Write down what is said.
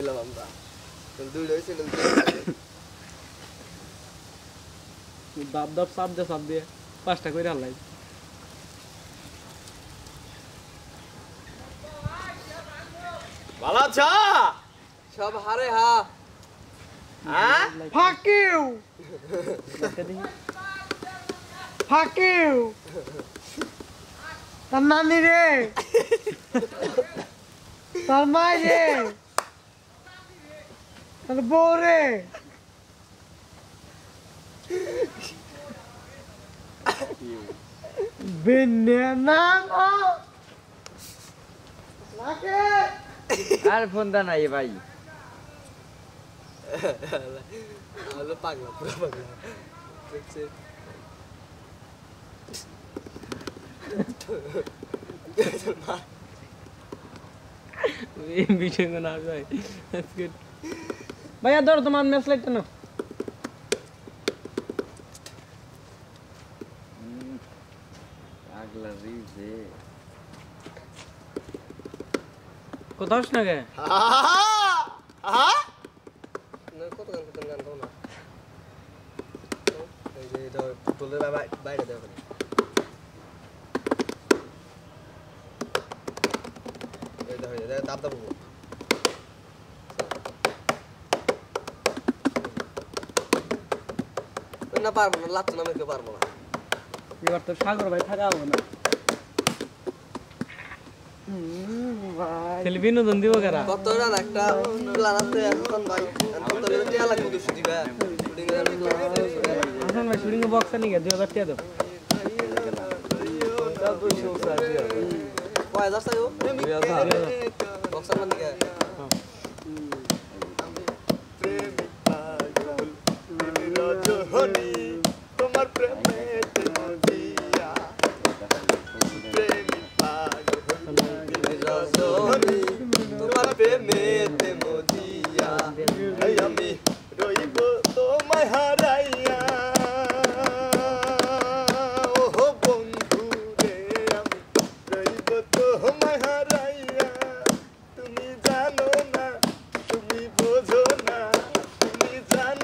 হইলাম আমরা দুই হইছে দাব দাব সাপ দিয়ে পাঁচটা করে হালাই ভালো আছো সব হারে হা হ্যাঁ ফাকিউ ফাকিউ তার নানি রে তার মা রে তার বউ রে আর ফোন দা নাই ভাই হলো পাগলা পুরো পাগলা দেখছে ভিডিও না ভাই দ্যাটস গুড ভাইয়া ধর তোমার ম্যাচ লাইটটা না আগলা রিজে কোথাও না গে কত গান কও না এই যে এটা ফুটবলের বাইরে দেও খালি এই দেখো এটা দাব দাব না পারবো না লাত না মেকে পারবো না এবার তো সাগর ভাই থাকা হবে না খেলি বিনোদন দিব কারা কত রান একটা প্ল্যান আছে এখন ভাই এখন তো টিয়া লাগবে দুশো দিবা শুটিং এর হাসান ভাই শুটিং এ বক্স আনি গে 2000 টাকা দাও কয় হাজার চাইও বক্সার মানে কি তোমার প্রেমেতে মজিয়া প্রেমী পাগল রজনী তোমার প্রেমেতে মজিয়া আমি রইব তোমায় হারাইয়া